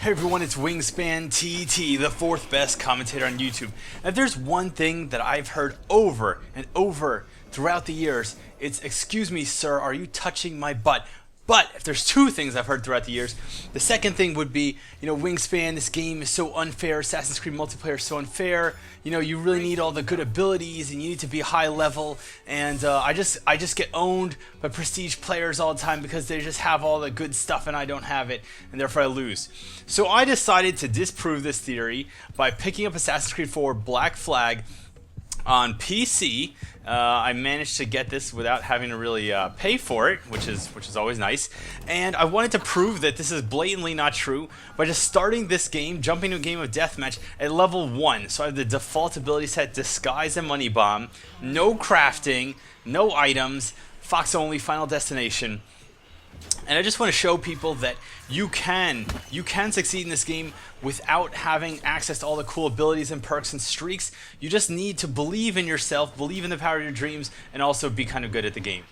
Hey everyone, it's WiNGSPANTT, the fourth best commentator on YouTube. Now, if there's one thing that I've heard over and over throughout the years, it's, "Excuse me, sir, are you touching my butt?" But if there's two things I've heard throughout the years, the second thing would be, Wingspan, this game is so unfair, Assassin's Creed multiplayer is so unfair, you really need all the good abilities and you need to be high level, and I just get owned by prestige players all the time because they just have all the good stuff and I don't have it, and therefore I lose. So I decided to disprove this theory by picking up Assassin's Creed 4 Black Flag on PC. I managed to get this without having to really pay for it, which is always nice. And I wanted to prove that this is blatantly not true by just starting this game, jumping to a game of Deathmatch at level 1. So I have the default ability set, Disguise and Money Bomb, no crafting, no items, Fox only, Final Destination. And I just want to show people that you can succeed in this game without having access to all the cool abilities and perks and streaks. You just need to believe in yourself, believe in the power of your dreams, and also be kind of good at the game.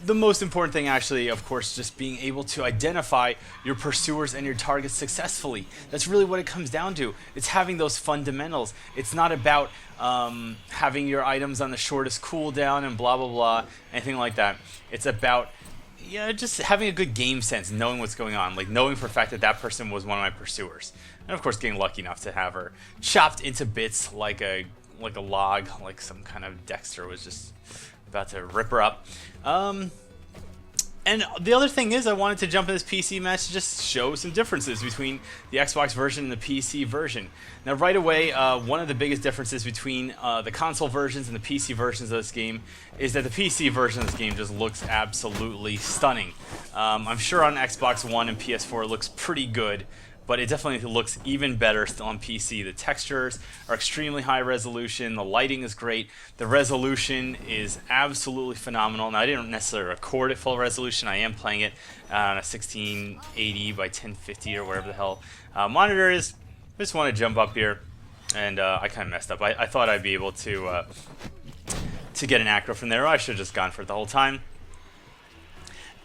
The most important thing, actually, of course, just being able to identify your pursuers and your targets successfully. That's really what it comes down to. It's having those fundamentals. It's not about having your items on the shortest cooldown and blah blah blah, anything like that. It's about just having a good game sense, knowing what's going on, like knowing for a fact that that person was one of my pursuers, and of course getting lucky enough to have her chopped into bits like a log, like some kind of Dexter was just about to rip her up. And the other thing is, I wanted to jump in this PC match to just show some differences between the Xbox version and the PC version. Now, right away, one of the biggest differences between the console versions and the PC versions of this game is that the PC version of this game just looks absolutely stunning. I'm sure on Xbox One and PS4 it looks pretty good, but it definitely looks even better still on PC. The textures are extremely high resolution, the lighting is great, the resolution is absolutely phenomenal. Now, I didn't necessarily record at full resolution, I am playing it on a 1680 by 1050 or whatever the hell monitor is. I just want to jump up here, and I kind of messed up. I thought I'd be able to get an acro from there. I should have just gone for it the whole time.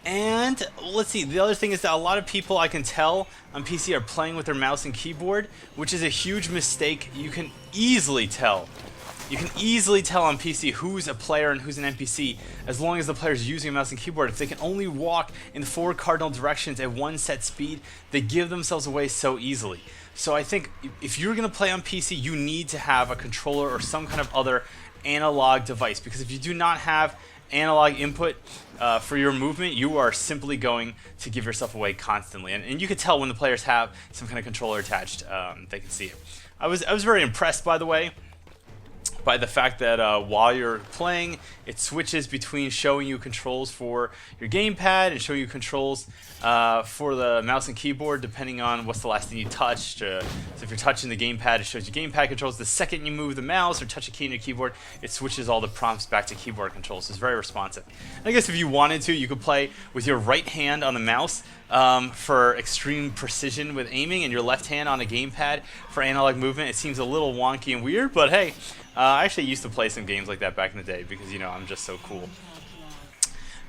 And let's see, the other thing is that a lot of people, I can tell on PC, are playing with their mouse and keyboard, which is a huge mistake. You can easily tell. You can easily tell on PC who's a player and who's an NPC as long as the player's using a mouse and keyboard. If they can only walk in 4 cardinal directions at one set speed, they give themselves away so easily. So I think if you're going to play on PC, you need to have a controller or some kind of other analog device, because if you do not have analog input for your movement, you are simply going to give yourself away constantly. And you can tell when the players have some kind of controller attached. They can see it. I was very impressed, by the way, by the fact that while you're playing, it switches between showing you controls for your gamepad and showing you controls for the mouse and keyboard, depending on what's the last thing you touched. So if you're touching the gamepad, it shows you gamepad controls. The second you move the mouse or touch a key in your keyboard, it switches all the prompts back to keyboard controls. So it's very responsive. And I guess if you wanted to, you could play with your right hand on the mouse for extreme precision with aiming, and your left hand on a gamepad for analog movement. It seems a little wonky and weird, but hey, I actually used to play some games like that back in the day because, I'm just so cool.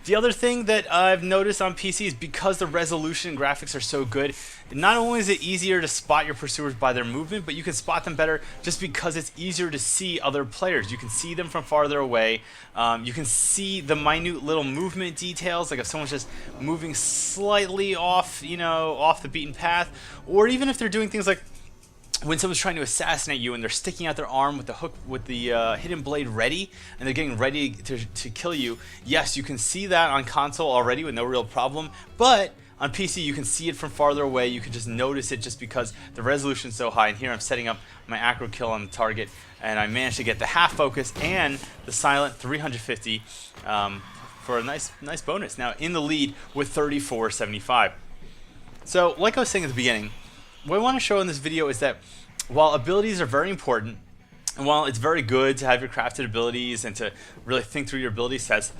The other thing that I've noticed on PC is because the resolution and graphics are so good, not only is it easier to spot your pursuers by their movement, but you can spot them better just because it's easier to see other players. You can see them from farther away. You can see the minute little movement details, like if someone's just moving slightly off, off the beaten path, or even if they're doing things like when someone's trying to assassinate you and they're sticking out their arm with the hook, with the hidden blade ready, and they're getting ready to kill you. Yes, you can see that on console already with no real problem, but on PC you can see it from farther away. You can just notice it just because the resolution is so high. And here I'm setting up my acro kill on the target, and I managed to get the half focus and the silent 350 for a nice bonus. Now in the lead with 3475. So like I was saying at the beginning, what I want to show in this video is that while abilities are very important, and while it's very good to have your crafted abilities and to really think through your ability sets,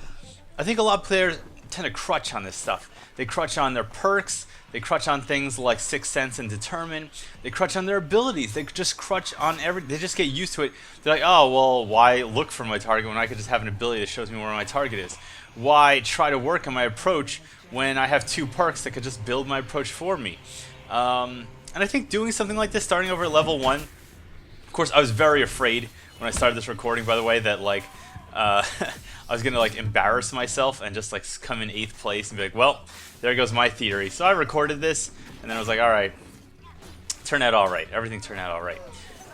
I think a lot of players tend to crutch on this stuff. They crutch on their perks, they crutch on things like Sixth Sense and Determine, they crutch on their abilities, they just crutch on they just get used to it. They're like, oh, well, why look for my target when I could just have an ability that shows me where my target is? Why try to work on my approach when I have 2 perks that could just build my approach for me? And I think doing something like this, starting over at level 1, of course, I was very afraid when I started this recording, by the way, that like I was gonna like embarrass myself and just like come in 8th place and be like, well, there goes my theory. So I recorded this, and then I was like, all right, turned out all right. Everything turned out all right.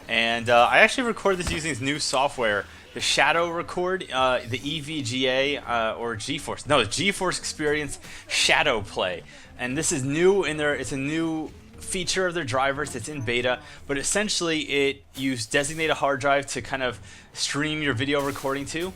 And I actually recorded this using this new software, the Shadow Record, the EVGA or GeForce. No, it's GeForce Experience Shadow Play. And this is new in there. It's a new feature of their drivers. It's in beta, but essentially you designate a hard drive to kind of stream your video recording to,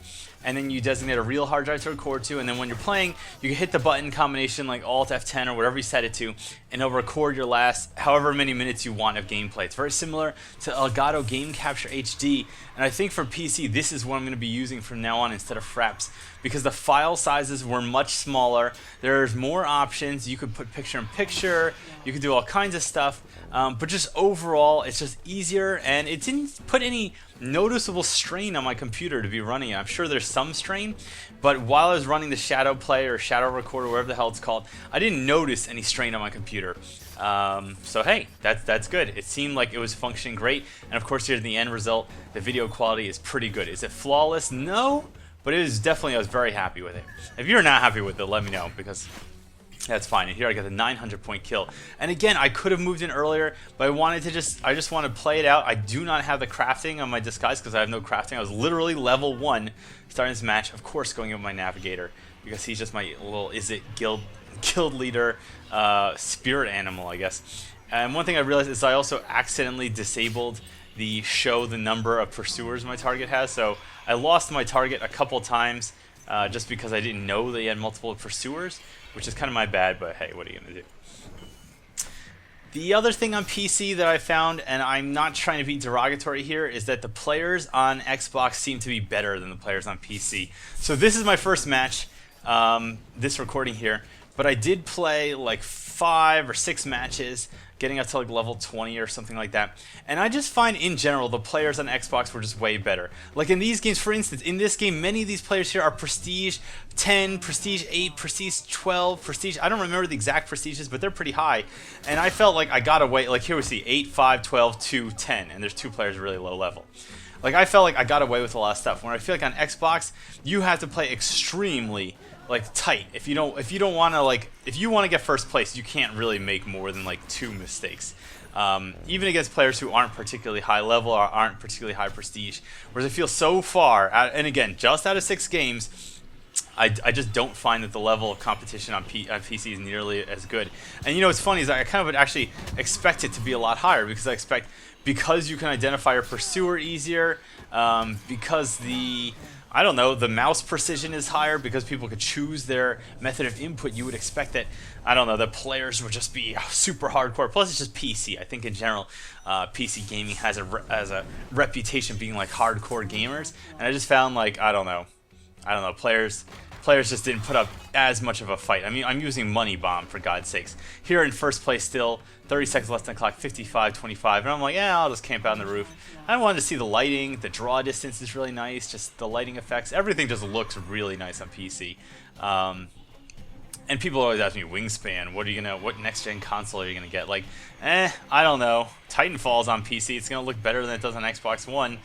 and then you designate a real hard drive to record to, and then when you're playing, you can hit the button combination like Alt F10 or whatever you set it to, and it'll record your last however many minutes you want of gameplay. It's very similar to Elgato Game Capture HD, and I think for PC this is what I'm going to be using from now on instead of Fraps, because the file sizes were much smaller. There's more options. You could put picture-in-picture, you could do all kinds of stuff, but just overall it's just easier, and it didn't put any noticeable strain on my computer to be running it. I'm sure there's some strain, but while I was running the Shadow Play or Shadow Recorder, whatever the hell it's called, I didn't notice any strain on my computer. So hey, that's good. It seemed like it was functioning great, and of course here's the end result. The video quality is pretty good. Is it flawless? No, but it is definitely, I was very happy with it. If you're not happy with it, let me know, because that's fine. And here I got the 900-point kill. And again, I could have moved in earlier, but I just want to play it out. I do not have the crafting on my disguise because I have no crafting. I was literally level 1 starting this match. Of course, going in with my navigator because he's just my little guild leader, spirit animal, I guess. And one thing I realized is I also accidentally disabled the show the number of pursuers my target has. So I lost my target a couple times just because I didn't know they had multiple pursuers, which is kind of my bad, but hey, what are you going to do? The other thing on PC that I found, and I'm not trying to be derogatory here, is that the players on Xbox seem to be better than the players on PC. So this is my first match, this recording here, but I did play like 5 or 6 matches, getting up to like level 20 or something like that. And I just find in general the players on Xbox were just way better. Like in these games, for instance, in this game, many of these players here are Prestige 10, Prestige 8, Prestige 12, Prestige, I don't remember the exact prestiges, but they're pretty high. And I felt like I got away, like here we see 8, 5, 12, 2, 10, and there's 2 players really low level. Like I felt like I got away with a lot of stuff. When I feel like on Xbox, you have to play extremely like tight. If you want to get first place, you can't really make more than like 2 mistakes. Even against players who aren't particularly high level or aren't particularly high prestige. Whereas I feel so far, and again, just out of 6 games, I just don't find that the level of competition on PC is nearly as good. And you know what's funny is I kind of would actually expect it to be a lot higher, because I expect, because you can identify your pursuer easier, because I don't know, the mouse precision is higher because people could choose their method of input, you would expect that, I don't know, the players would just be super hardcore. Plus it's just PC. I think in general, PC gaming has a reputation being like hardcore gamers, and I just found like, I don't know, players just didn't put up as much of a fight. I mean, I'm using Money Bomb, for God's sakes. Here in first place still, 30 seconds left on the clock, 55-25, and I'm like, yeah, I'll just camp out on the roof. I wanted to see the lighting, the draw distance is really nice, just the lighting effects, everything just looks really nice on PC. And people always ask me, Wingspan, what next-gen console are you gonna get? Like, I don't know. Titanfall's on PC, it's gonna look better than it does on Xbox One.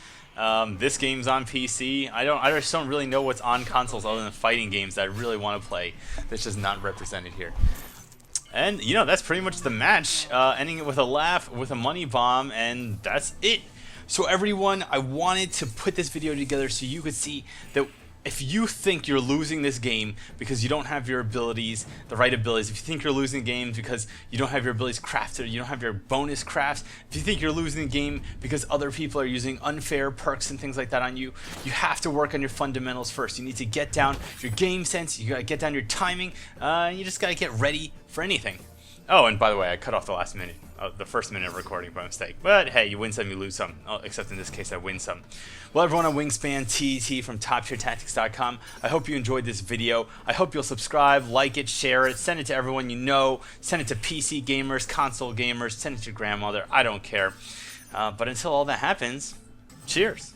This game's on PC. I just don't really know what's on consoles other than fighting games that I really want to play. That's just not represented here. And you know, that's pretty much the match, ending it with a laugh, with a money bomb, and that's it. So everyone, I wanted to put this video together so you could see that if you think you're losing this game because you don't have your abilities, the right abilities, if you think you're losing games because you don't have your abilities crafted, you don't have your bonus crafts, if you think you're losing the game because other people are using unfair perks and things like that on you, you have to work on your fundamentals first. You need to get down your game sense, you gotta get down your timing, you just gotta get ready for anything. Oh, and by the way, I cut off the last minute, the first minute of recording by mistake. But hey, you win some, you lose some. Oh, except in this case, I win some. Well, everyone on WiNGSPANTT from TopTierTactics.com, I hope you enjoyed this video. I hope you'll subscribe, like it, share it, send it to everyone you know, send it to PC gamers, console gamers, send it to your grandmother. I don't care. But until all that happens, cheers.